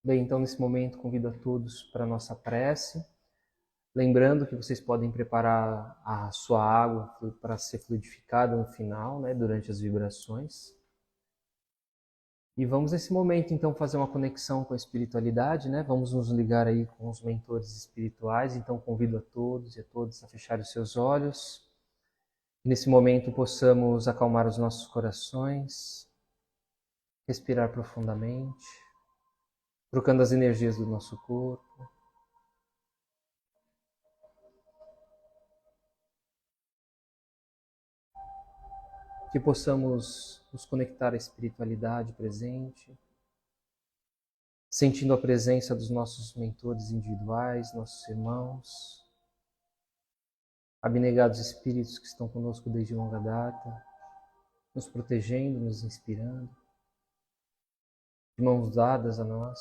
Bem, então nesse momento convido a todos para a nossa prece, lembrando que vocês podem preparar a sua água para ser fluidificada no final, durante as vibrações. E vamos nesse momento então fazer uma conexão com a espiritualidade, Vamos nos ligar aí com os mentores espirituais, então convido a todos e a todas a fechar os seus olhos. Nesse momento possamos acalmar os nossos corações, respirar profundamente, trocando as energias do nosso corpo. Que possamos nos conectar à espiritualidade presente, sentindo a presença dos nossos mentores individuais, nossos irmãos, abnegados espíritos que estão conosco desde longa data, nos protegendo, nos inspirando, de mãos dadas a nós,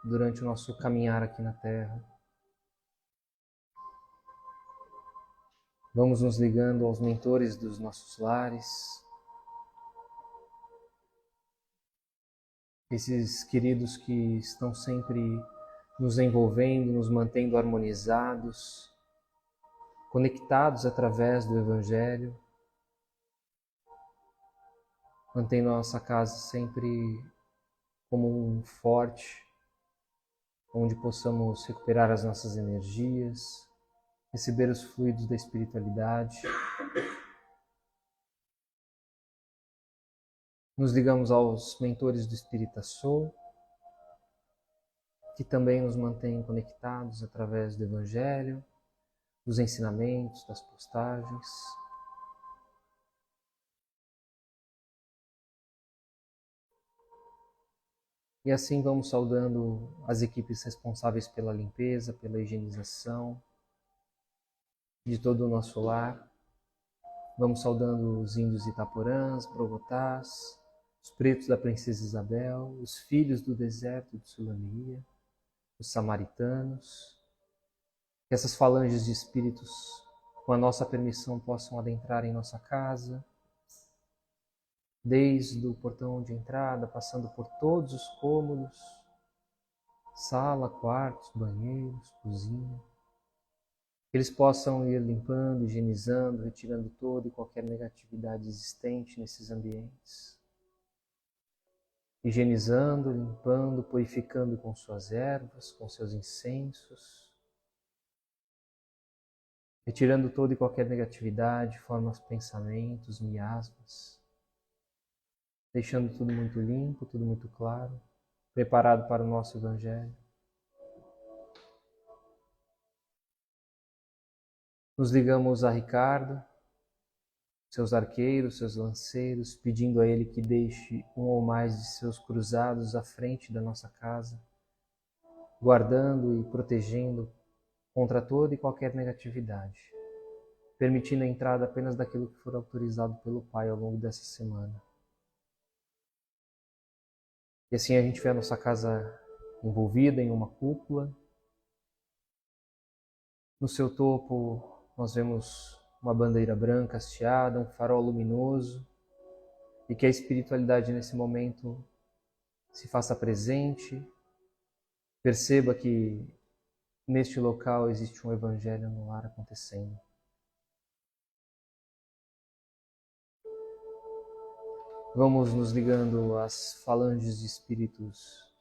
durante o nosso caminhar aqui na Terra. Vamos nos ligando aos mentores dos nossos lares, esses queridos que estão sempre nos envolvendo, nos mantendo harmonizados, conectados através do Evangelho, mantendo a nossa casa sempre como um forte, onde possamos recuperar as nossas energias, receber os fluidos da espiritualidade. Nos ligamos aos mentores do Espírita Soul, que também nos mantêm conectados através do Evangelho, dos ensinamentos, das postagens. E assim vamos saudando as equipes responsáveis pela limpeza, pela higienização de todo o nosso lar. Vamos saudando os índios Itaporãs, Brogotás, os pretos da Princesa Isabel, os filhos do deserto de Sulamia, os samaritanos. Que essas falanges de espíritos, com a nossa permissão, possam adentrar em nossa casa, desde o portão de entrada, passando por todos os cômodos, sala, quartos, banheiros, cozinha. Que eles possam ir limpando, higienizando, retirando toda e qualquer negatividade existente nesses ambientes. Higienizando, limpando, purificando com suas ervas, com seus incensos. Retirando toda e qualquer negatividade, formas, pensamentos, miasmas. Deixando tudo muito limpo, tudo muito claro, preparado para o nosso Evangelho. Nos ligamos a Ricardo, seus arqueiros, seus lanceiros, pedindo a ele que deixe um ou mais de seus cruzados à frente da nossa casa, guardando e protegendo contra toda e qualquer negatividade, permitindo a entrada apenas daquilo que for autorizado pelo Pai ao longo dessa semana. E assim a gente vê a nossa casa envolvida em uma cúpula. No seu topo nós vemos uma bandeira branca hasteada, um farol luminoso, e que a espiritualidade nesse momento se faça presente, perceba que neste local existe um evangelho no lar acontecendo. Vamos nos ligando às falanges de espíritos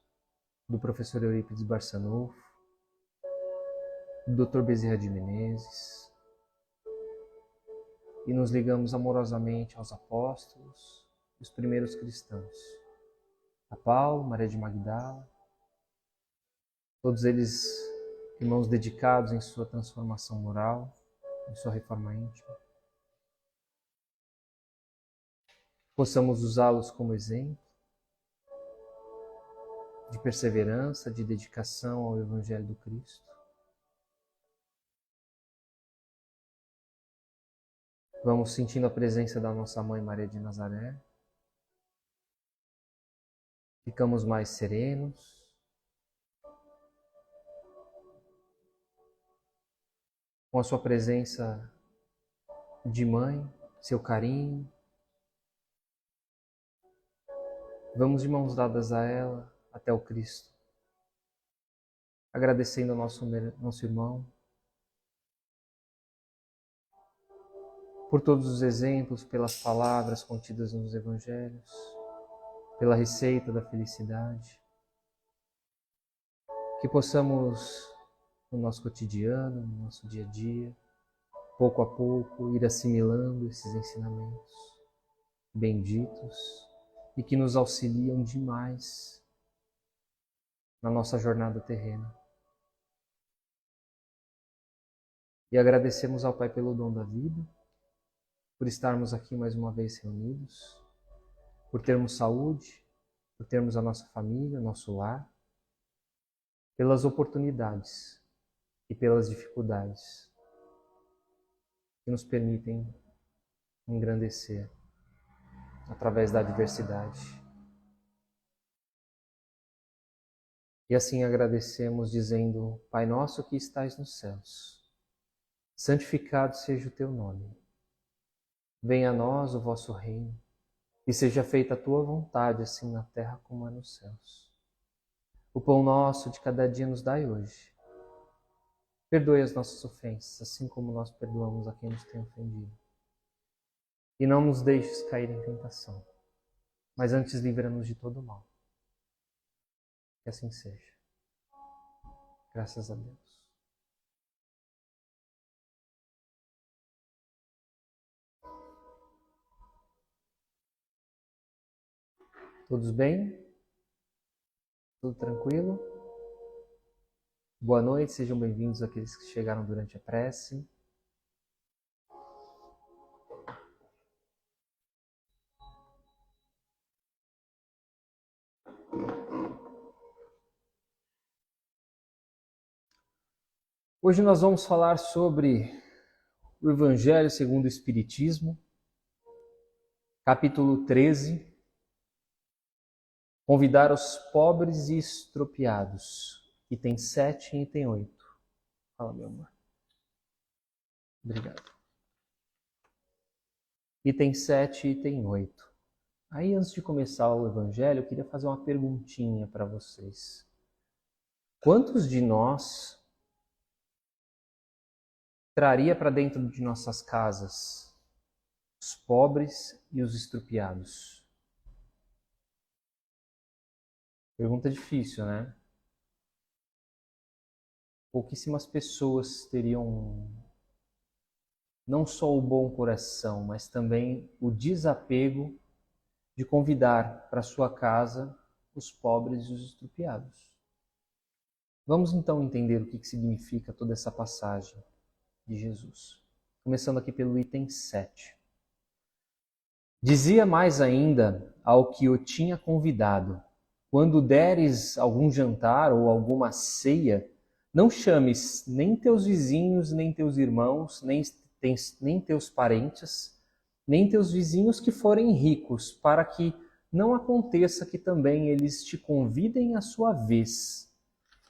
do professor Eurípides Barçanufo, do Dr. Bezerra de Menezes, e nos ligamos amorosamente aos apóstolos, os primeiros cristãos, a Paulo, Maria de Magdala, todos eles irmãos dedicados em sua transformação moral, em sua reforma íntima. Possamos usá-los como exemplo de perseverança, de dedicação ao Evangelho do Cristo. Vamos sentindo a presença da nossa Mãe Maria de Nazaré. Ficamos mais serenos. Com a sua presença de mãe, seu carinho. Vamos de mãos dadas a ela, até o Cristo, agradecendo ao nosso irmão por todos os exemplos, pelas palavras contidas nos evangelhos, pela receita da felicidade. Que possamos, no nosso cotidiano, no nosso dia a dia, pouco a pouco, ir assimilando esses ensinamentos benditos e que nos auxiliam demais na nossa jornada terrena. E agradecemos ao Pai pelo dom da vida, por estarmos aqui mais uma vez reunidos, por termos saúde, por termos a nossa família, nosso lar, pelas oportunidades e pelas dificuldades que nos permitem engrandecer através da adversidade. E assim agradecemos dizendo: Pai nosso que estais nos céus, santificado seja o teu nome. Venha a nós o vosso reino, e seja feita a tua vontade, assim na terra como é nos céus. O pão nosso de cada dia nos dai hoje. Perdoe as nossas ofensas, assim como nós perdoamos a quem nos tem ofendido. E não nos deixes cair em tentação, mas antes livra-nos de todo mal. Que assim seja. Graças a Deus. Todos bem? Tudo tranquilo? Boa noite, sejam bem-vindos aqueles que chegaram durante a prece. Hoje nós vamos falar sobre o Evangelho segundo o Espiritismo, capítulo 13, convidar os pobres e estropiados, item 7 e item 8. Fala, meu amor. Obrigado. Item 7 e item 8. Aí, antes de começar o Evangelho, eu queria fazer uma perguntinha para vocês. Quantos de nós traria para dentro de nossas casas os pobres e os estrupiados? Pergunta difícil, né? Pouquíssimas pessoas teriam não só o bom coração, mas também o desapego de convidar para sua casa os pobres e os estrupiados. Vamos então entender o que significa toda essa passagem de Jesus. Começando aqui pelo item 7. Dizia mais ainda ao que o tinha convidado: quando deres algum jantar ou alguma ceia, não chames nem teus vizinhos, nem teus irmãos, nem teus parentes, nem teus vizinhos que forem ricos, para que não aconteça que também eles te convidem à sua vez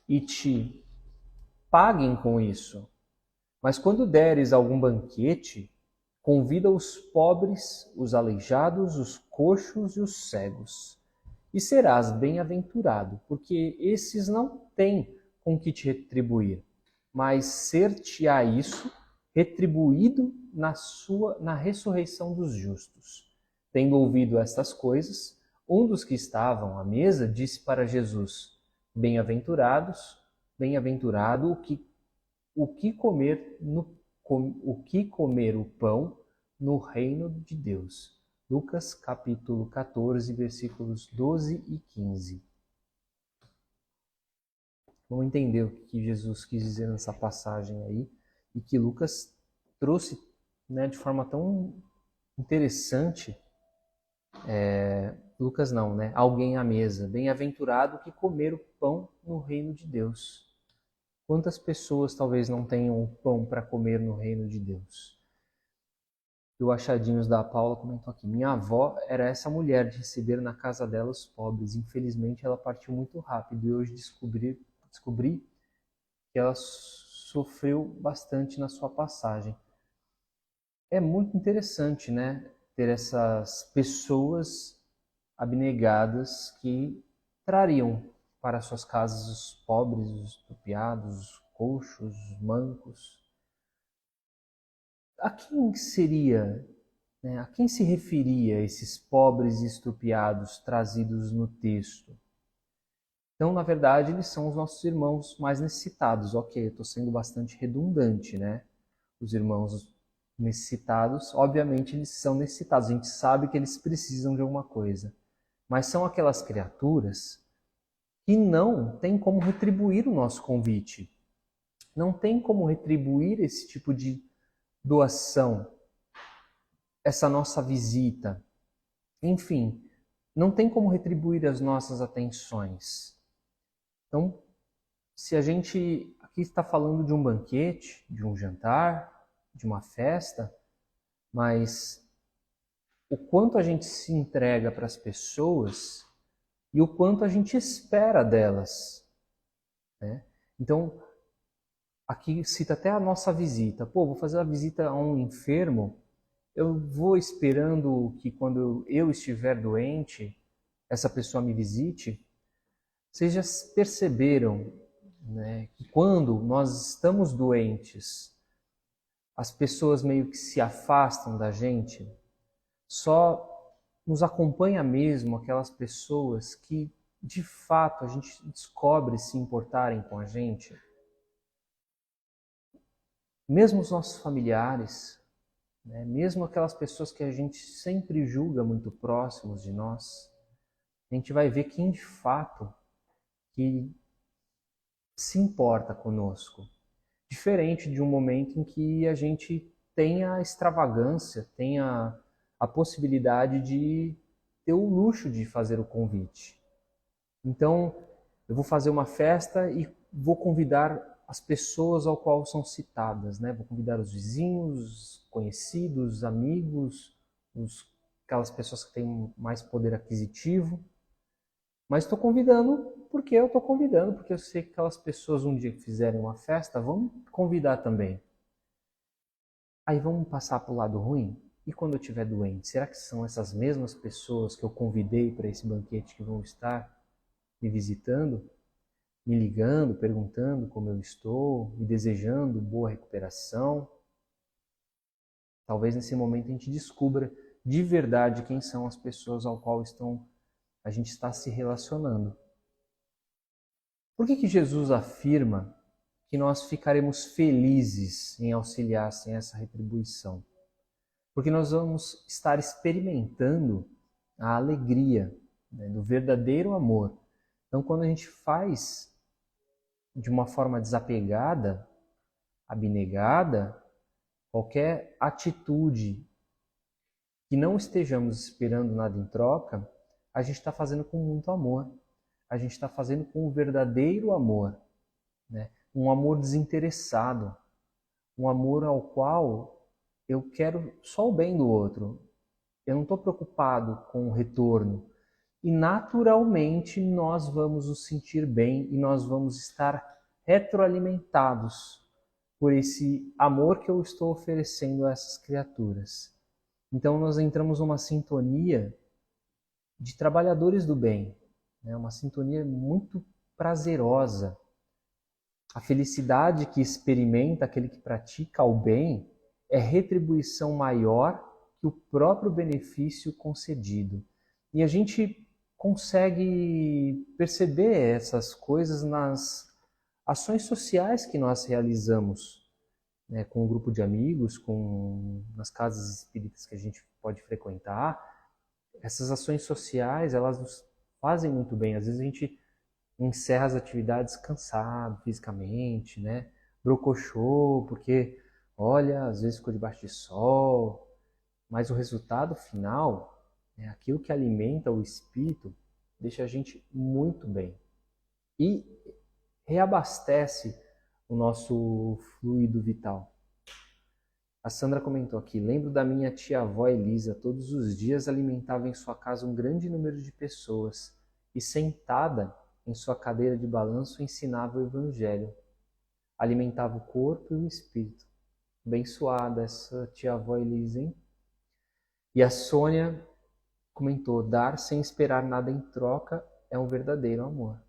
e te paguem com isso. Mas quando deres algum banquete, convida os pobres, os aleijados, os coxos e os cegos, e serás bem-aventurado, porque esses não têm com que te retribuir, mas ser-te-á isso retribuído na ressurreição dos justos. Tendo ouvido estas coisas, um dos que estavam à mesa disse para Jesus: bem-aventurado o que comer o pão no reino de Deus. Lucas capítulo 14, versículos 12 e 15. Vamos entender o que Jesus quis dizer nessa passagem aí e que Lucas trouxe, né, de forma tão interessante. Lucas não, né? Alguém à mesa. Bem-aventurado que comer o pão no reino de Deus. Quantas pessoas talvez não tenham pão para comer no reino de Deus? E o Achadinhos da Paula comentou aqui: minha avó era essa mulher de receber na casa dela os pobres. Infelizmente ela partiu muito rápido e hoje descobri que ela sofreu bastante na sua passagem. É muito interessante, né, ter essas pessoas abnegadas que trariam para suas casas os pobres, os estrupiados, os coxos, os mancos. A quem seria, né, a quem se referia esses pobres e estrupiados trazidos no texto? Então, na verdade, eles são os nossos irmãos mais necessitados. Ok, eu estou sendo bastante redundante, né? Os irmãos necessitados, obviamente, eles são necessitados. A gente sabe que eles precisam de alguma coisa. Mas são aquelas criaturas que não têm como retribuir o nosso convite. Não tem como retribuir esse tipo de doação, essa nossa visita. Enfim, não tem como retribuir as nossas atenções. Então, se a gente aqui está falando de um banquete, de um jantar, de uma festa, mas o quanto a gente se entrega para as pessoas e o quanto a gente espera delas, né? Então, aqui cita até a nossa visita. Pô, vou fazer a visita a um enfermo, eu vou esperando que quando eu estiver doente, essa pessoa me visite. Vocês já perceberam, né, que quando nós estamos doentes, as pessoas meio que se afastam da gente? Só nos acompanha mesmo aquelas pessoas que, de fato, a gente descobre se importarem com a gente. Mesmo os nossos familiares, né? Mesmo aquelas pessoas que a gente sempre julga muito próximos de nós, a gente vai ver quem de fato que se importa conosco. Diferente de um momento em que a gente tem a extravagância, tem a possibilidade de ter o luxo de fazer o convite. Então, eu vou fazer uma festa e vou convidar as pessoas ao qual são citadas, né? Vou convidar os vizinhos, os conhecidos, os amigos, aquelas pessoas que têm mais poder aquisitivo. Mas estou convidando porque eu estou convidando, porque eu sei que aquelas pessoas um dia que fizerem uma festa vão convidar também. Aí vamos passar para o lado ruim? E quando eu estiver doente, será que são essas mesmas pessoas que eu convidei para esse banquete que vão estar me visitando, me ligando, perguntando como eu estou, me desejando boa recuperação? Talvez nesse momento a gente descubra de verdade quem são as pessoas ao qual a gente está se relacionando. Por que Jesus afirma que nós ficaremos felizes em auxiliar sem essa retribuição? Porque nós vamos estar experimentando a alegria, né, do verdadeiro amor. Então, quando a gente faz de uma forma desapegada, abnegada, qualquer atitude que não estejamos esperando nada em troca, a gente está fazendo com muito amor. A gente está fazendo com o verdadeiro amor, né? Um amor desinteressado, um amor ao qual eu quero só o bem do outro. Eu não estou preocupado com o retorno. E naturalmente nós vamos nos sentir bem e nós vamos estar retroalimentados por esse amor que eu estou oferecendo a essas criaturas. Então nós entramos numa sintonia de trabalhadores do bem, né? Uma sintonia muito prazerosa. A felicidade que experimenta aquele que pratica o bem é retribuição maior que o próprio benefício concedido. E a gente consegue perceber essas coisas nas ações sociais que nós realizamos, né, com um grupo de amigos, nas casas espíritas que a gente pode frequentar. Essas ações sociais, elas nos fazem muito bem. Às vezes a gente encerra as atividades cansado fisicamente, né? Brocochô, porque, olha, às vezes ficou debaixo de sol, mas o resultado final, né, aquilo que alimenta o espírito, deixa a gente muito bem e reabastece o nosso fluido vital. A Sandra comentou aqui: lembro da minha tia-avó Elisa, todos os dias alimentava em sua casa um grande número de pessoas e sentada em sua cadeira de balanço ensinava o Evangelho. Alimentava o corpo e o espírito. Abençoada essa tia-avó Elisa, hein? E a Sônia comentou: dar sem esperar nada em troca é um verdadeiro amor.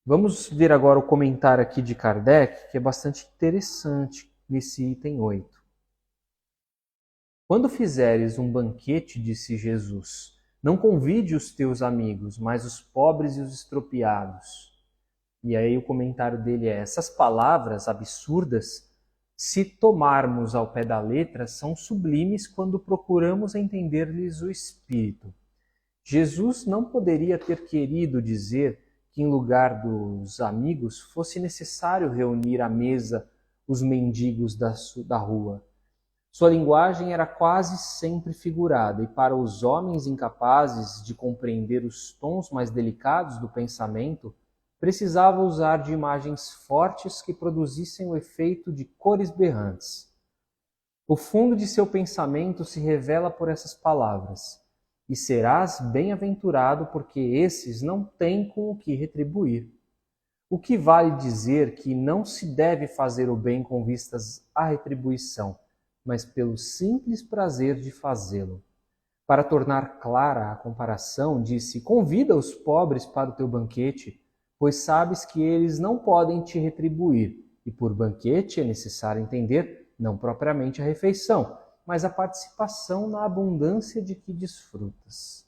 Vamos ver agora o comentário aqui de Kardec, que é bastante interessante nesse item 8. Quando fizeres um banquete, disse Jesus, não convide os teus amigos, mas os pobres e os estropiados. E aí o comentário dele é: essas palavras absurdas, se tomarmos ao pé da letra, são sublimes quando procuramos entender-lhes o espírito. Jesus não poderia ter querido dizer que, em lugar dos amigos, fosse necessário reunir à mesa os mendigos da rua. Sua linguagem era quase sempre figurada, e para os homens incapazes de compreender os tons mais delicados do pensamento, precisava usar de imagens fortes que produzissem o efeito de cores berrantes. O fundo de seu pensamento se revela por essas palavras: e serás bem-aventurado, porque esses não têm com o que retribuir. O que vale dizer que não se deve fazer o bem com vistas à retribuição, mas pelo simples prazer de fazê-lo. Para tornar clara a comparação, disse: convida os pobres para o teu banquete, pois sabes que eles não podem te retribuir, e por banquete é necessário entender não propriamente a refeição, mas a participação na abundância de que desfrutas.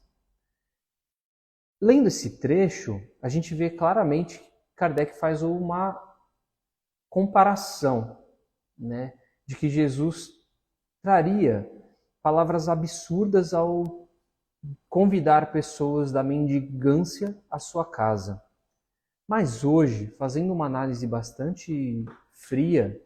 Lendo esse trecho, a gente vê claramente que Kardec faz uma comparação, né, de que Jesus traria palavras absurdas ao convidar pessoas da mendigância à sua casa. Mas hoje, fazendo uma análise bastante fria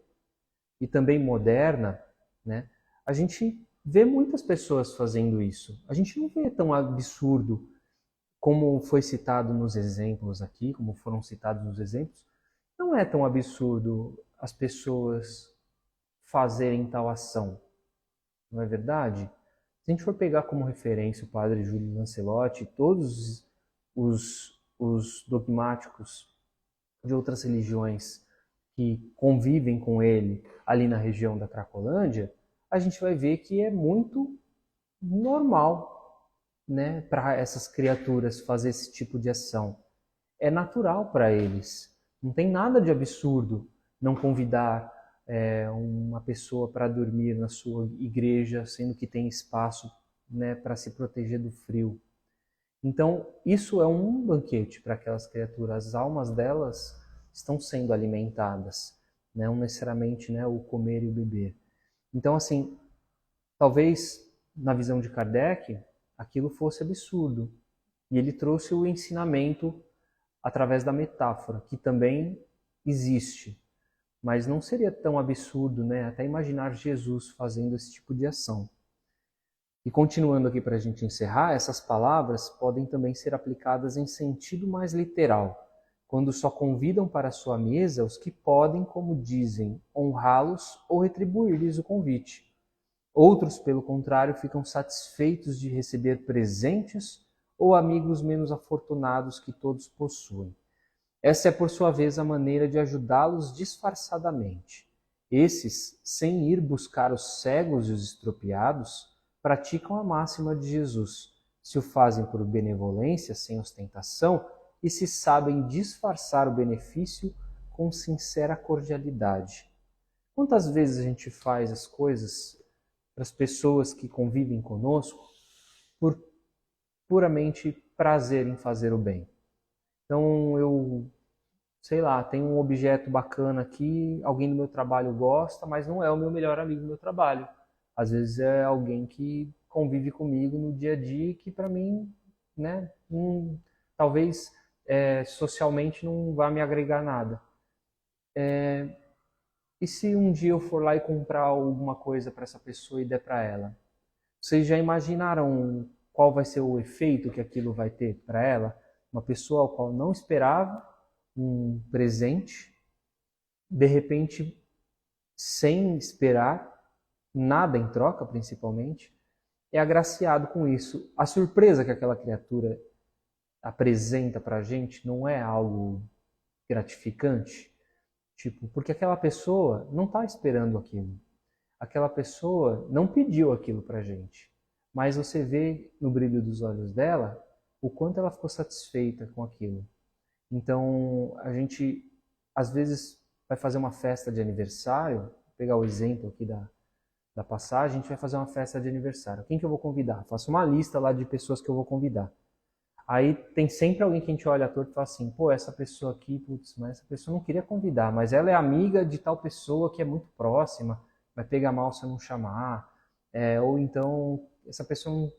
e também moderna, né, a gente vê muitas pessoas fazendo isso. A gente não vê tão absurdo como foi citado nos exemplos aqui, como foram citados nos exemplos. Não é tão absurdo as pessoas fazerem tal ação, não é verdade? Se a gente for pegar como referência o padre Júlio Lancelotti, todos os dogmáticos de outras religiões que convivem com ele ali na região da Cracolândia, a gente vai ver que é muito normal, né, para essas criaturas fazer esse tipo de ação. É natural para eles. Não tem nada de absurdo não convidar uma pessoa para dormir na sua igreja, sendo que tem espaço, né, para se proteger do frio. Então, isso é um banquete para aquelas criaturas. As almas delas estão sendo alimentadas, né? Não necessariamente, né, o comer e o beber. Então, assim, talvez na visão de Kardec, aquilo fosse absurdo. E ele trouxe o ensinamento através da metáfora, que também existe. Mas não seria tão absurdo, né, até imaginar Jesus fazendo esse tipo de ação. E continuando aqui para a gente encerrar, essas palavras podem também ser aplicadas em sentido mais literal, quando só convidam para a sua mesa os que podem, como dizem, honrá-los ou retribuir-lhes o convite. Outros, pelo contrário, ficam satisfeitos de receber presentes ou amigos menos afortunados que todos possuem. Essa é, por sua vez, a maneira de ajudá-los disfarçadamente. Esses, sem ir buscar os cegos e os estropiados, praticam a máxima de Jesus, se o fazem por benevolência, sem ostentação, e se sabem disfarçar o benefício com sincera cordialidade. Quantas vezes a gente faz as coisas para as pessoas que convivem conosco por puramente prazer em fazer o bem? Então eu, sei lá, tenho um objeto bacana aqui, alguém do meu trabalho gosta, mas não é o meu melhor amigo do meu trabalho. Às vezes é alguém que convive comigo no dia a dia e que para mim, né, talvez socialmente não vá me agregar nada. E se um dia eu for lá e comprar alguma coisa para essa pessoa e der para ela? Vocês já imaginaram qual vai ser o efeito que aquilo vai ter para ela? Uma pessoa ao qual não esperava um presente, de repente, sem esperar, nada em troca, principalmente, é agraciado com isso. A surpresa que aquela criatura apresenta para a gente não é algo gratificante? Tipo, porque aquela pessoa não está esperando aquilo. Aquela pessoa não pediu aquilo para a gente. Mas você vê no brilho dos olhos dela o quanto ela ficou satisfeita com aquilo. Então, a gente, às vezes, vai fazer uma festa de aniversário, vou pegar o exemplo aqui da passagem, a gente vai fazer uma festa de aniversário. Quem que eu vou convidar? Faço uma lista lá de pessoas que eu vou convidar. Aí tem sempre alguém que a gente olha torto e fala assim, pô, essa pessoa aqui, putz, mas essa pessoa não queria convidar, mas ela é amiga de tal pessoa que é muito próxima, vai pegar mal se eu não chamar. Ou então, essa pessoa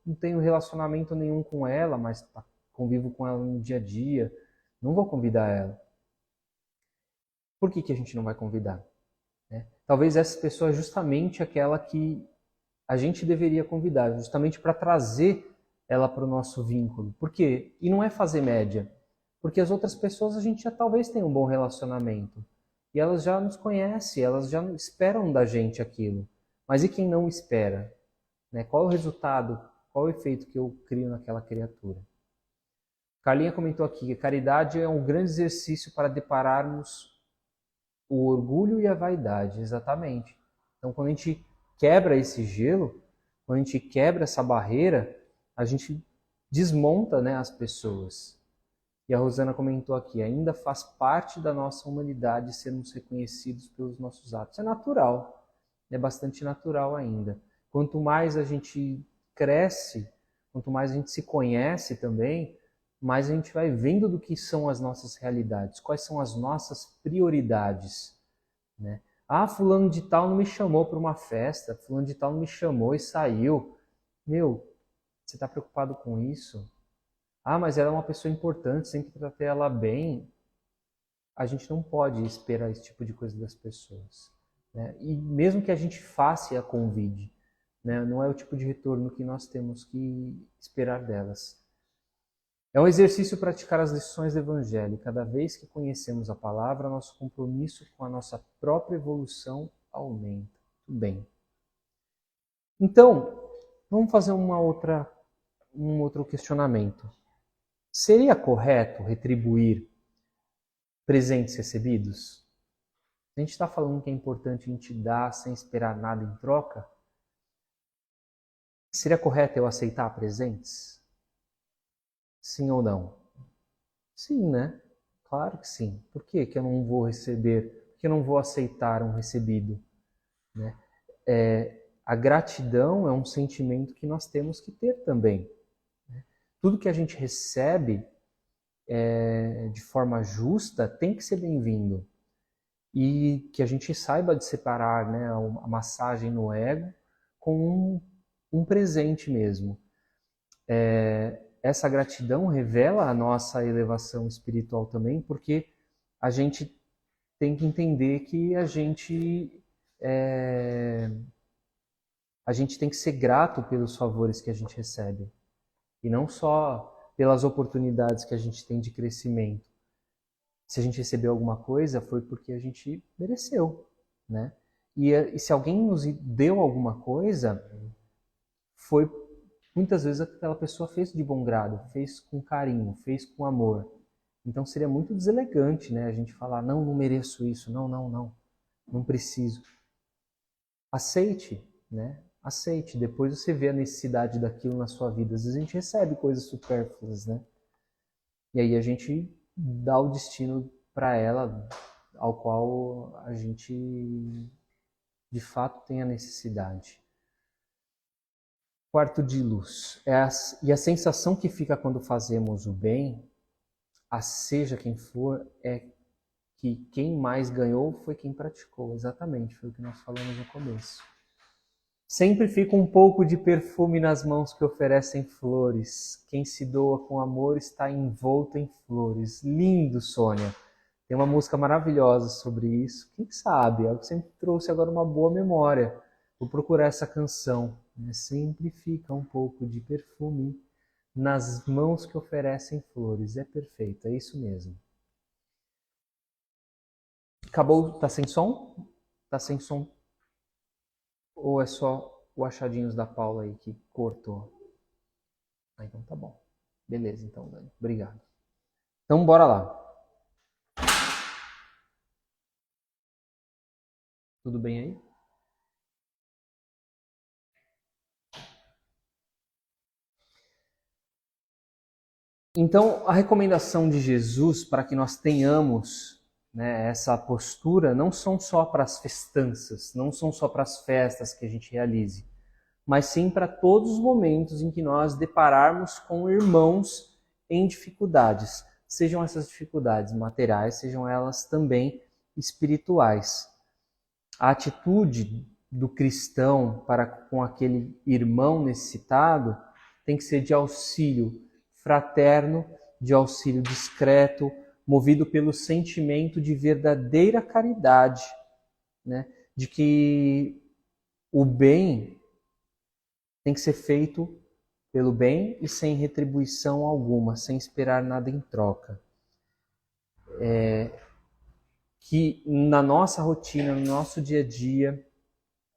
não tem um relacionamento nenhum com ela, mas convivo com ela no dia a dia, não vou convidar ela. Por que, que a gente não vai convidar? Né? Talvez essa pessoa é justamente aquela que a gente deveria convidar, justamente para trazer ela para o nosso vínculo. Por quê? E não é fazer média. Porque as outras pessoas a gente já talvez tenha um bom relacionamento. E elas já nos conhecem, elas já esperam da gente aquilo. Mas e quem não espera? Né? Qual é o resultado, qual é o efeito que eu crio naquela criatura? Carlinha comentou aqui que a caridade é um grande exercício para depararmos o orgulho e a vaidade, exatamente. Então, quando a gente quebra esse gelo, quando a gente quebra essa barreira, a gente desmonta, né, as pessoas. E a Rosana comentou aqui, ainda faz parte da nossa humanidade sermos reconhecidos pelos nossos atos. É natural, é bastante natural ainda. Quanto mais a gente cresce, quanto mais a gente se conhece também, mais a gente vai vendo do que são as nossas realidades, quais são as nossas prioridades, né? Ah, fulano de tal não me chamou para uma festa, fulano de tal não me chamou e saiu. Meu, você está preocupado com isso? Ah, mas ela é uma pessoa importante, sempre tratei ela bem. A gente não pode esperar esse tipo de coisa das pessoas, né? E mesmo que a gente faça e a convide, né, não é o tipo de retorno que nós temos que esperar delas. É um exercício praticar as lições do Evangelho. Cada vez que conhecemos a palavra, nosso compromisso com a nossa própria evolução aumenta. Tudo bem. Então, vamos fazer um outro questionamento. Seria correto retribuir presentes recebidos? A gente está falando que é importante a gente dar sem esperar nada em troca. Seria correto eu aceitar presentes? Sim ou não? Sim, né? Claro que sim. Por que que eu não vou receber? Por que eu não vou aceitar um recebido? Né? A gratidão é um sentimento que nós temos que ter também. Tudo que a gente recebe de forma justa tem que ser bem-vindo. E que a gente saiba de separar, né, a massagem no ego com um presente mesmo. Essa gratidão revela a nossa elevação espiritual também, porque a gente tem que entender que a gente tem que ser grato pelos favores que a gente recebe. E não só pelas oportunidades que a gente tem de crescimento. Se a gente recebeu alguma coisa, foi porque a gente mereceu, né? E se alguém nos deu alguma coisa, foi muitas vezes aquela pessoa fez de bom grado, fez com carinho, fez com amor. Então seria muito deselegante, né, a gente falar, não, não mereço isso, não, não, não, não preciso. Aceite, né? Aceite. Depois você vê a necessidade daquilo na sua vida. Às vezes a gente recebe coisas supérfluas, né? E aí a gente dá o destino para ela ao qual a gente de fato tem a necessidade. Quarto de luz. E a sensação que fica quando fazemos o bem, a seja quem for, é que quem mais ganhou foi quem praticou. Exatamente, foi o que nós falamos no começo. Sempre fica um pouco de perfume nas mãos que oferecem flores. Quem se doa com amor está envolto em flores. Lindo, Sônia. Tem uma música maravilhosa sobre isso. Quem sabe? Eu sempre trouxe agora uma boa memória. Vou procurar essa canção. Sempre fica um pouco de perfume nas mãos que oferecem flores. É perfeito, é isso mesmo. Acabou? Tá sem som? Tá sem som? Ou é só o achadinhos da Paula aí que cortou? Ah, então tá bom. Beleza, então, Dani. Obrigado. Então, bora lá. Tudo bem aí? Então, a recomendação de Jesus para que nós tenhamos, né, essa postura não são só para as festanças, não são só para as festas que a gente realize, mas sim para todos os momentos em que nós depararmos com irmãos em dificuldades, sejam essas dificuldades materiais, sejam elas também espirituais. A atitude do cristão para com aquele irmão necessitado tem que ser de auxílio fraterno, de auxílio discreto, movido pelo sentimento de verdadeira caridade, né? De que o bem tem que ser feito pelo bem e sem retribuição alguma, sem esperar nada em troca. Que na nossa rotina, no nosso dia a dia,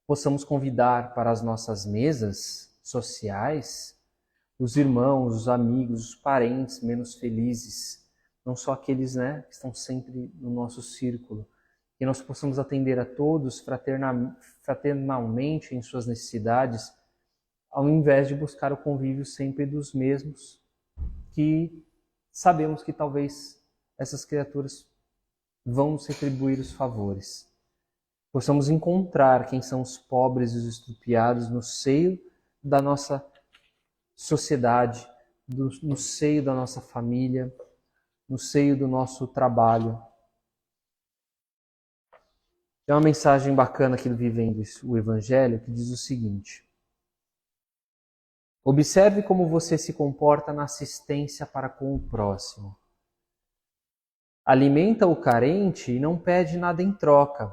possamos convidar para as nossas mesas sociais os irmãos, os amigos, os parentes menos felizes, não só aqueles, né, que estão sempre no nosso círculo. Que nós possamos atender a todos fraternalmente em suas necessidades, ao invés de buscar o convívio sempre dos mesmos, que sabemos que talvez essas criaturas vão nos retribuir os favores. Possamos encontrar quem são os pobres e os estrupiados no seio da nossa sociedade, no seio da nossa família, no seio do nosso trabalho. Tem uma mensagem bacana aqui do Vivendo o Evangelho que diz o seguinte: observe como você se comporta na assistência para com o próximo. Alimenta o carente e não pede nada em troca,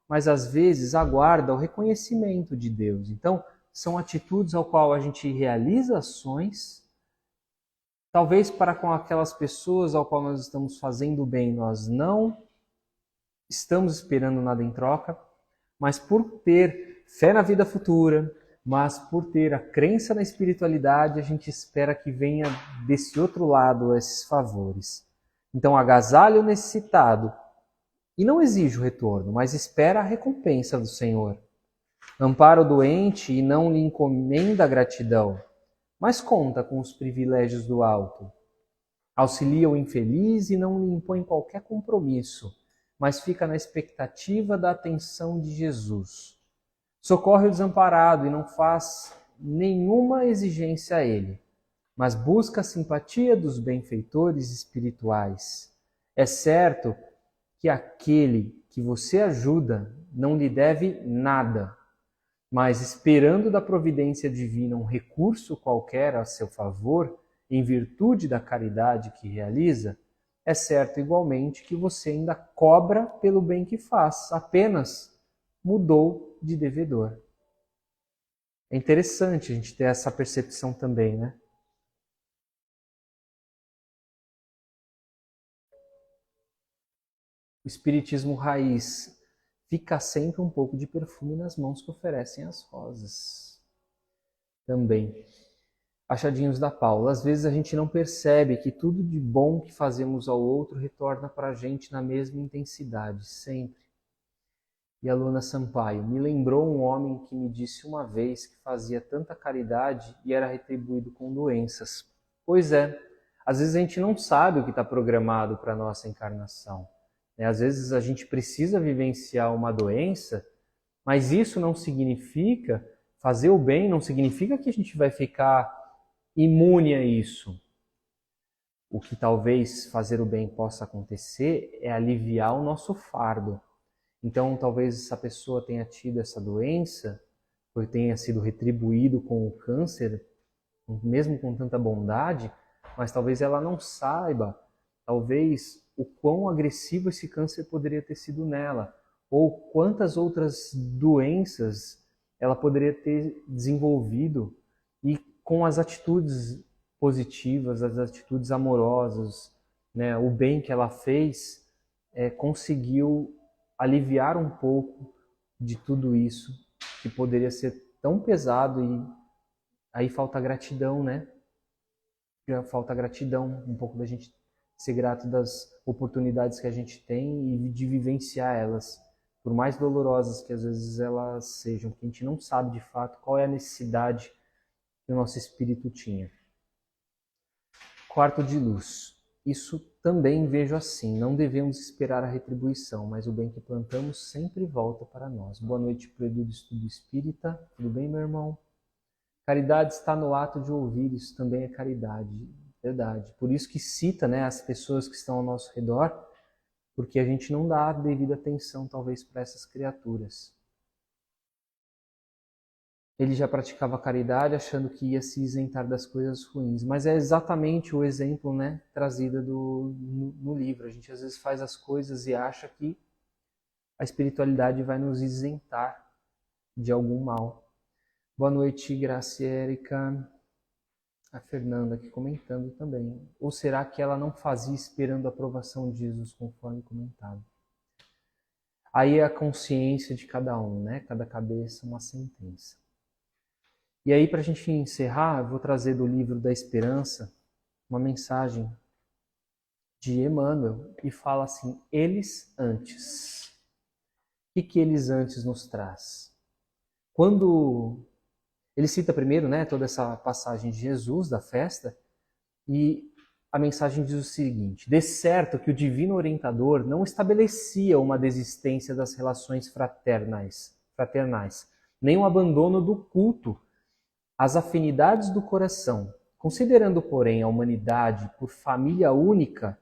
mas às vezes aguarda o reconhecimento de Deus. Então, são atitudes ao qual a gente realiza ações, talvez para com aquelas pessoas ao qual nós estamos fazendo bem, nós não estamos esperando nada em troca, mas por ter fé na vida futura, mas por ter a crença na espiritualidade, a gente espera que venha desse outro lado esses favores. Então, agasalha o necessitado e não exige o retorno, mas espera a recompensa do Senhor. Ampara o doente e não lhe encomenda a gratidão, mas conta com os privilégios do alto. Auxilia o infeliz e não lhe impõe qualquer compromisso, mas fica na expectativa da atenção de Jesus. Socorre o desamparado e não faz nenhuma exigência a ele, mas busca a simpatia dos benfeitores espirituais. É certo que aquele que você ajuda não lhe deve nada, mas esperando da providência divina um recurso qualquer a seu favor, em virtude da caridade que realiza, é certo igualmente que você ainda cobra pelo bem que faz, apenas mudou de devedor. É interessante a gente ter essa percepção também, né? O espiritismo raiz fica sempre um pouco de perfume nas mãos que oferecem as rosas. Também. Achadinhos da Paula. Às vezes a gente não percebe que tudo de bom que fazemos ao outro retorna para a gente na mesma intensidade, sempre. E a Luna Sampaio. Me lembrou um homem que me disse uma vez que fazia tanta caridade e era retribuído com doenças. Pois é, às vezes a gente não sabe o que está programado para a nossa encarnação. Às vezes a gente precisa vivenciar uma doença, mas isso não significa, fazer o bem não significa que a gente vai ficar imune a isso. O que talvez fazer o bem possa acontecer é aliviar o nosso fardo. Então talvez essa pessoa tenha tido essa doença, ou tenha sido retribuído com o câncer, mesmo com tanta bondade, mas talvez ela não saiba, talvez o quão agressivo esse câncer poderia ter sido nela, ou quantas outras doenças ela poderia ter desenvolvido, e com as atitudes positivas, as atitudes amorosas, né, o bem que ela fez, conseguiu aliviar um pouco de tudo isso, que poderia ser tão pesado, e aí falta gratidão, né? Falta gratidão, um pouco da gente ser grato das oportunidades que a gente tem e de vivenciar elas, por mais dolorosas que às vezes elas sejam, que a gente não sabe de fato qual é a necessidade que o nosso espírito tinha. Quarto de luz. Isso também vejo assim. Não devemos esperar a retribuição, mas o bem que plantamos sempre volta para nós. Boa noite para o Edu do Estudo Espírita. Tudo bem, meu irmão? Caridade está no ato de ouvir. Isso também é caridade. Verdade. Por isso que cita, né, as pessoas que estão ao nosso redor, porque a gente não dá a devida atenção, talvez, para essas criaturas. Ele já praticava caridade achando que ia se isentar das coisas ruins. Mas é exatamente o exemplo, né, trazido no livro. A gente às vezes faz as coisas e acha que a espiritualidade vai nos isentar de algum mal. Boa noite, Graça e Érica. A Fernanda aqui comentando também. Ou será que ela não fazia esperando a aprovação de Jesus, conforme comentado? Aí é a consciência de cada um, né? Cada cabeça uma sentença. E aí, para a gente encerrar, eu vou trazer do livro da Esperança uma mensagem de Emmanuel e fala assim: eles antes. O que eles antes nos traz? Quando ele cita primeiro, né, toda essa passagem de Jesus, da festa, e a mensagem diz o seguinte: de certo que o divino orientador não estabelecia uma desistência das relações fraternais, nem um abandono do culto às afinidades do coração, considerando, porém, a humanidade por família única,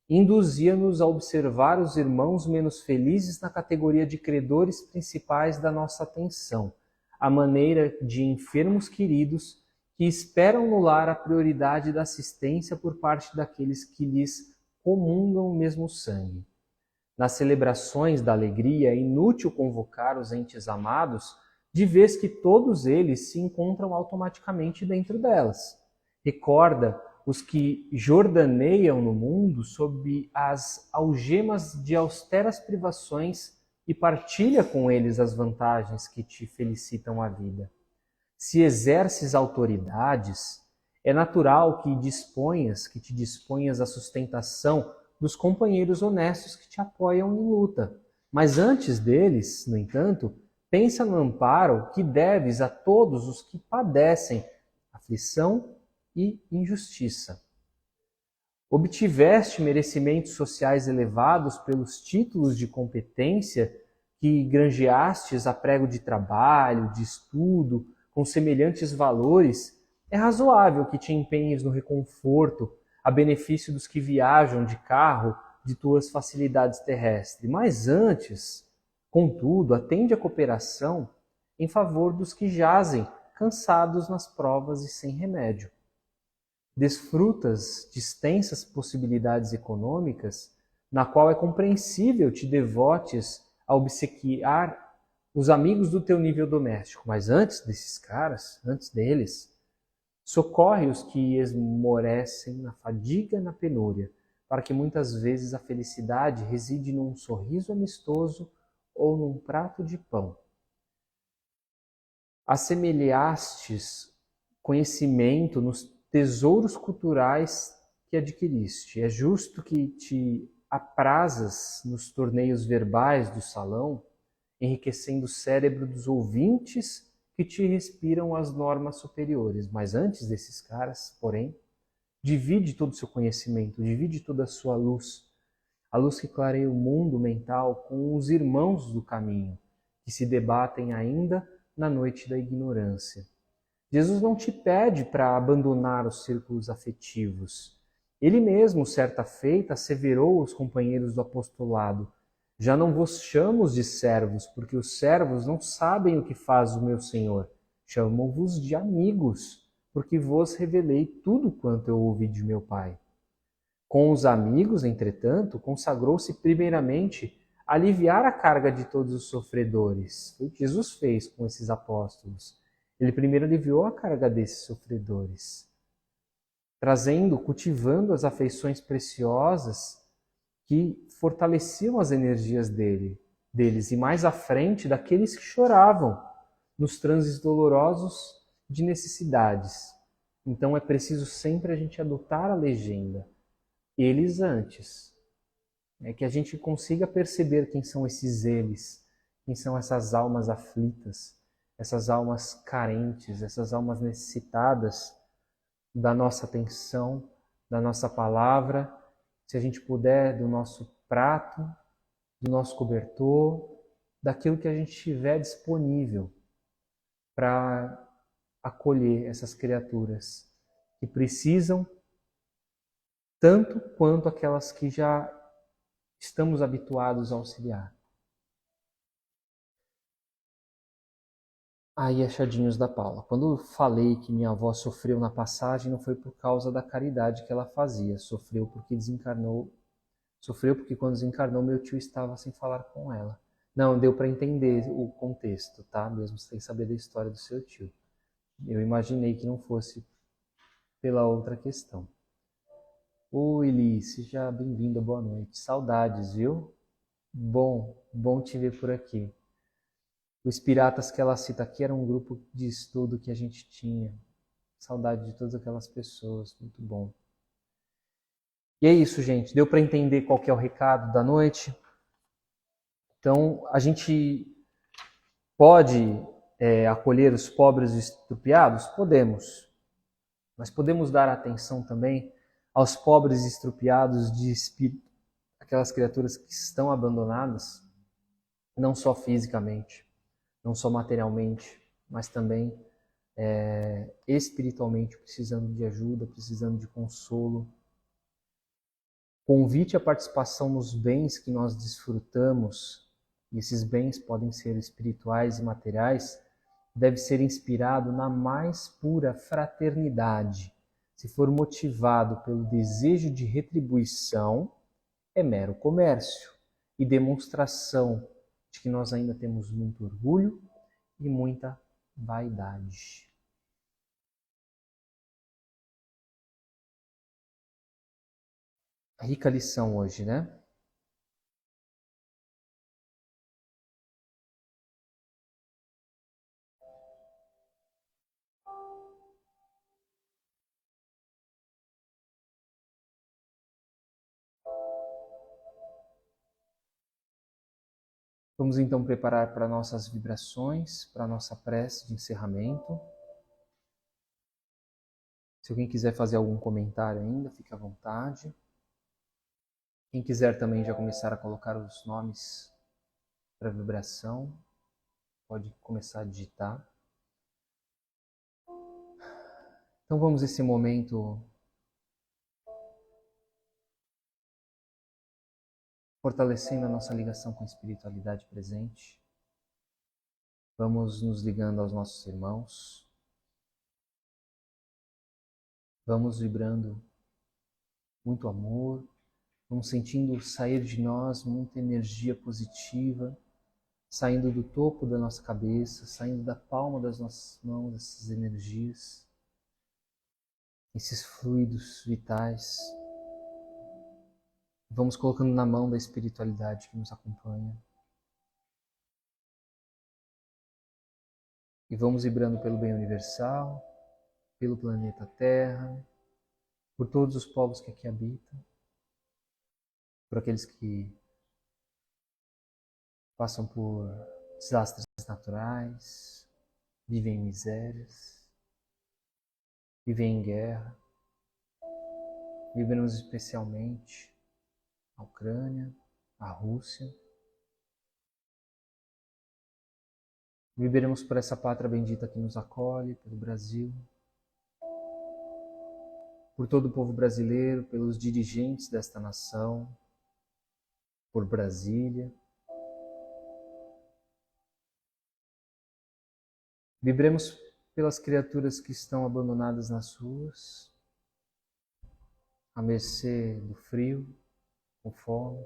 induzia-nos a observar os irmãos menos felizes na categoria de credores principais da nossa atenção, à maneira de enfermos queridos que esperam no lar a prioridade da assistência por parte daqueles que lhes comungam o mesmo sangue. Nas celebrações da alegria é inútil convocar os entes amados, de vez que todos eles se encontram automaticamente dentro delas. Recorda os que jordaneiam no mundo sob as algemas de austeras privações e partilha com eles as vantagens que te felicitam a vida. Se exerces autoridades, é natural que te disponhas à sustentação dos companheiros honestos que te apoiam em luta. Mas antes deles, no entanto, pensa no amparo que deves a todos os que padecem aflição e injustiça. Obtiveste merecimentos sociais elevados pelos títulos de competência que granjeastes a prego de trabalho, de estudo, com semelhantes valores, é razoável que te empenhes no reconforto, a benefício dos que viajam de carro, de tuas facilidades terrestres. Mas antes, contudo, atende a cooperação em favor dos que jazem, cansados nas provas e sem remédio. Desfrutas de extensas possibilidades econômicas, na qual é compreensível te devotes a obsequiar os amigos do teu nível doméstico. Mas antes desses caras, antes deles, socorre os que esmorecem na fadiga e na penúria, para que muitas vezes a felicidade reside num sorriso amistoso ou num prato de pão. Assemelhastes conhecimento nos tesouros culturais que adquiriste. É justo que te aprazas nos torneios verbais do salão, enriquecendo o cérebro dos ouvintes que te respiram as normas superiores. Mas antes desses caras, porém, divide todo o seu conhecimento, divide toda a sua luz, a luz que clareia o mundo mental, com os irmãos do caminho, que se debatem ainda na noite da ignorância. Jesus não te pede para abandonar os círculos afetivos. Ele mesmo, certa feita, asseverou aos companheiros do apostolado: já não vos chamo de servos, porque os servos não sabem o que faz o meu Senhor. Chamo-vos de amigos, porque vos revelei tudo quanto eu ouvi de meu Pai. Com os amigos, entretanto, consagrou-se primeiramente a aliviar a carga de todos os sofredores. Foi o que Jesus fez com esses apóstolos. Ele primeiro aliviou a carga desses sofredores, trazendo, cultivando as afeições preciosas que fortaleciam as energias deles, e mais à frente daqueles que choravam nos transes dolorosos de necessidades. Então é preciso sempre a gente adotar a legenda, eles antes. É que a gente consiga perceber quem são esses eles, quem são essas almas aflitas, essas almas carentes, essas almas necessitadas da nossa atenção, da nossa palavra, se a gente puder, do nosso prato, do nosso cobertor, daquilo que a gente tiver disponível para acolher essas criaturas que precisam tanto quanto aquelas que já estamos habituados a auxiliar. Aí, achadinhos da Paula. Quando eu falei que minha avó sofreu na passagem, não foi por causa da caridade que ela fazia. Sofreu porque desencarnou. Sofreu porque quando desencarnou, meu tio estava sem falar com ela. Não, deu para entender o contexto, tá? Mesmo sem saber da história do seu tio. Eu imaginei que não fosse pela outra questão. Oi, Eli, seja bem-vinda, boa noite. Saudades, viu? Bom te ver por aqui. Os piratas que ela cita aqui era um grupo de estudo que a gente tinha. Saudade de todas aquelas pessoas, muito bom. E é isso, gente. Deu para entender qual que é o recado da noite? Então, a gente pode acolher os pobres e estrupiados? Podemos. Mas podemos dar atenção também aos pobres e estrupiados de espírito, aquelas criaturas que estão abandonadas, não só fisicamente, não só materialmente, mas também espiritualmente, precisando de ajuda, precisando de consolo. Convite à participação nos bens que nós desfrutamos, e esses bens podem ser espirituais e materiais, deve ser inspirado na mais pura fraternidade. Se for motivado pelo desejo de retribuição, é mero comércio e demonstração de que nós ainda temos muito orgulho e muita vaidade. Rica lição hoje, né? Vamos então preparar para nossas vibrações, para a nossa prece de encerramento. Se alguém quiser fazer algum comentário ainda, fique à vontade. Quem quiser também já começar a colocar os nomes para vibração, pode começar a digitar. Então vamos nesse momento fortalecendo a nossa ligação com a espiritualidade presente. Vamos nos ligando aos nossos irmãos. Vamos vibrando muito amor. Vamos sentindo sair de nós muita energia positiva, saindo do topo da nossa cabeça, saindo da palma das nossas mãos, essas energias, esses fluidos vitais. Vamos colocando na mão da espiritualidade que nos acompanha. E vamos vibrando pelo bem universal, pelo planeta Terra, por todos os povos que aqui habitam, por aqueles que passam por desastres naturais, vivem em misérias, vivem em guerra. Vibramos especialmente a Ucrânia, a Rússia. Viveremos por essa pátria bendita que nos acolhe, pelo Brasil, por todo o povo brasileiro, pelos dirigentes desta nação, por Brasília. Vibremos pelas criaturas que estão abandonadas nas ruas, à mercê do frio, com fome,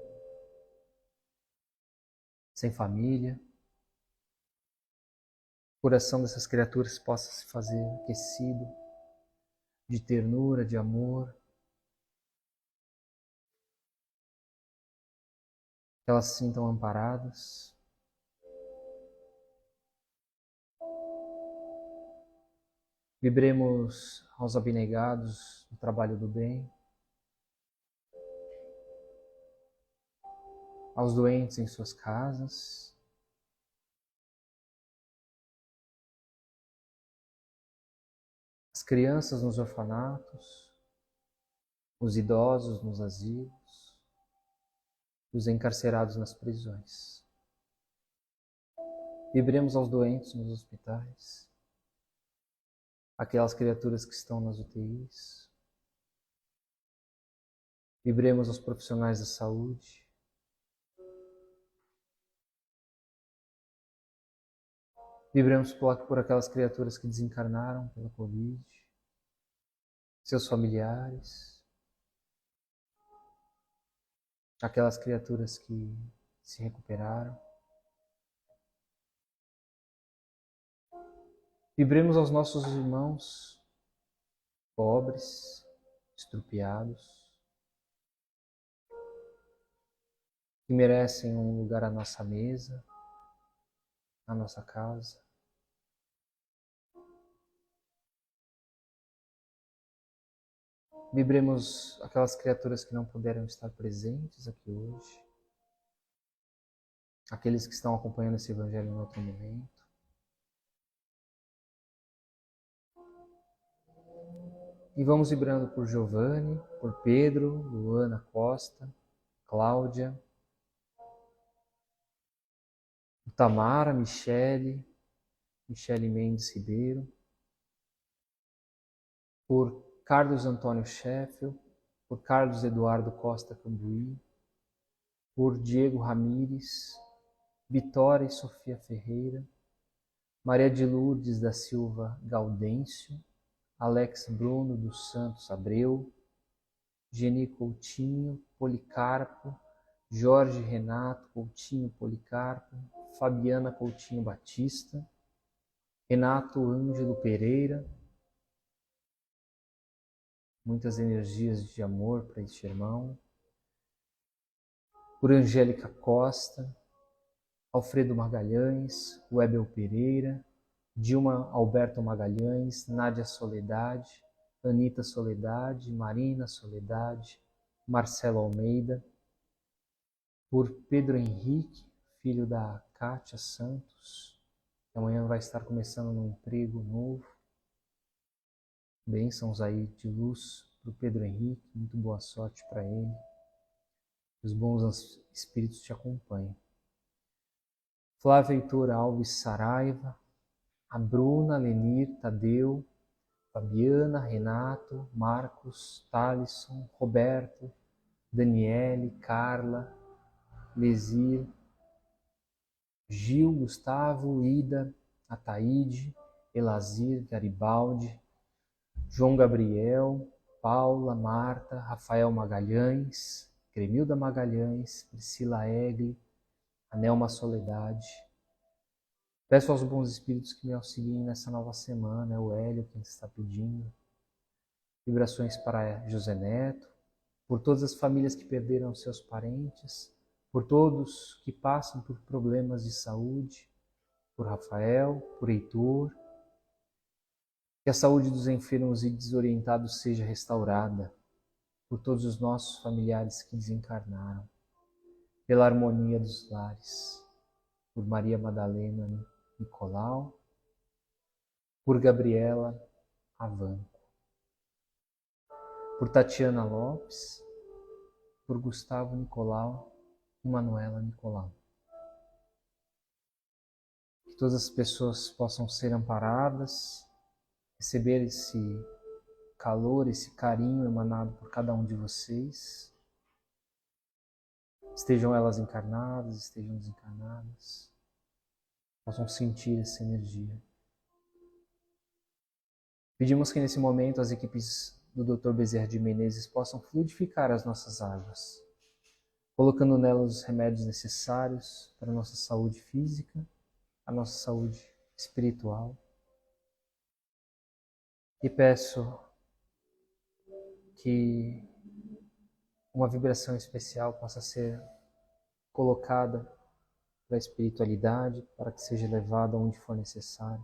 sem família. O coração dessas criaturas possa se fazer aquecido de ternura, de amor. Que elas se sintam amparadas. Vibremos aos abnegados no trabalho do bem, aos doentes em suas casas, às crianças nos orfanatos, os idosos nos asilos, os encarcerados nas prisões. Vibremos aos doentes nos hospitais, aquelas criaturas que estão nas UTIs. Vibremos aos profissionais da saúde. Vibremos por aquelas criaturas que desencarnaram pela Covid, seus familiares, aquelas criaturas que se recuperaram. Vibremos aos nossos irmãos pobres, estrupiados, que merecem um lugar à nossa mesa, na nossa casa. Vibremos aquelas criaturas que não puderam estar presentes aqui hoje, aqueles que estão acompanhando esse Evangelho em outro momento. E vamos vibrando por Giovanni, por Pedro, Luana Costa, Cláudia, Tamara, Michele Mendes Ribeiro, por Carlos Antônio Scheffel, por Carlos Eduardo Costa Cambuí, por Diego Ramires, Vitória e Sofia Ferreira, Maria de Lourdes da Silva Gaudêncio, Alex Bruno dos Santos Abreu, Geni Coutinho, Policarpo, Jorge Renato Coutinho Policarpo, Fabiana Coutinho Batista, Renato Ângelo Pereira. Muitas energias de amor para este irmão. Por Angélica Costa, Alfredo Magalhães, Webel Pereira, Dilma Alberto Magalhães, Nádia Soledade, Anita Soledade, Marina Soledade, Marcelo Almeida, por Pedro Henrique, filho da Cátia Santos, que amanhã vai estar começando num emprego novo. Bênçãos aí de luz para o Pedro Henrique, muito boa sorte para ele. Que os bons espíritos te acompanhem. Flávia Heitor Alves Saraiva, a Bruna, Lenir, Tadeu, Fabiana, Renato, Marcos, Thalisson, Roberto, Daniele, Carla, Lesir, Gil, Gustavo, Ida, Ataíde, Elazir, Garibaldi, João Gabriel, Paula, Marta, Rafael Magalhães, Cremilda Magalhães, Priscila Egli, Anelma Soledade. Peço aos bons espíritos que me auxiliem nessa nova semana. É o Hélio quem está pedindo. Vibrações para José Neto, por todas as famílias que perderam seus parentes, por todos que passam por problemas de saúde, por Rafael, por Heitor. Que a saúde dos enfermos e desorientados seja restaurada, por todos os nossos familiares que desencarnaram, pela harmonia dos lares, por Maria Madalena Nicolau, por Gabriela Avanco, por Tatiana Lopes, por Gustavo Nicolau e Manuela Nicolau. Que todas as pessoas possam ser amparadas, receber esse calor, esse carinho emanado por cada um de vocês. Estejam elas encarnadas, estejam desencarnadas, possam sentir essa energia. Pedimos que nesse momento as equipes do Dr. Bezerra de Menezes possam fluidificar as nossas águas, colocando nelas os remédios necessários para a nossa saúde física, a nossa saúde espiritual. E peço que uma vibração especial possa ser colocada para a espiritualidade, para que seja levada onde for necessário.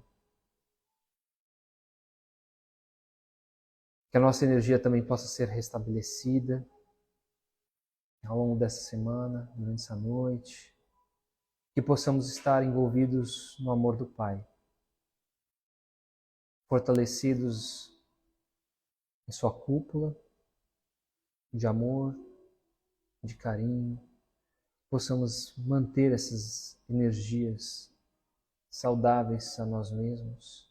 Que a nossa energia também possa ser restabelecida ao longo dessa semana, durante essa noite. Que possamos estar envolvidos no amor do Pai, fortalecidos em sua cúpula, de amor, de carinho, possamos manter essas energias saudáveis a nós mesmos,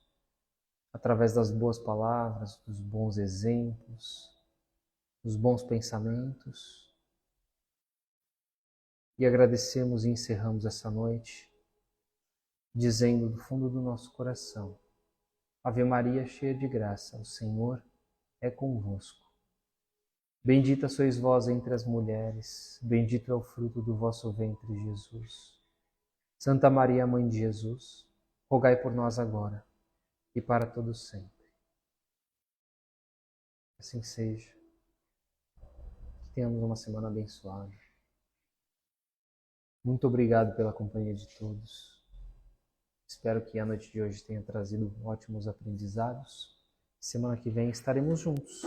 através das boas palavras, dos bons exemplos, dos bons pensamentos. E agradecemos e encerramos essa noite dizendo do fundo do nosso coração: Ave Maria, cheia de graça, o Senhor é convosco. Bendita sois vós entre as mulheres, bendito é o fruto do vosso ventre, Jesus. Santa Maria, Mãe de Jesus, rogai por nós agora e para todo sempre. Assim seja. Que tenhamos uma semana abençoada. Muito obrigado pela companhia de todos. Espero que a noite de hoje tenha trazido ótimos aprendizados. Semana que vem estaremos juntos.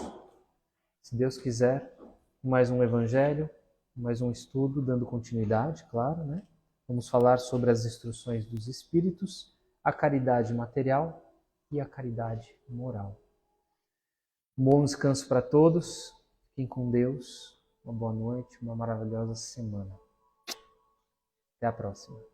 Se Deus quiser, mais um evangelho, mais um estudo, dando continuidade, claro, né? Vamos falar sobre as instruções dos Espíritos, a caridade material e a caridade moral. Um bom descanso para todos. Fiquem com Deus. Uma boa noite, uma maravilhosa semana. Até a próxima.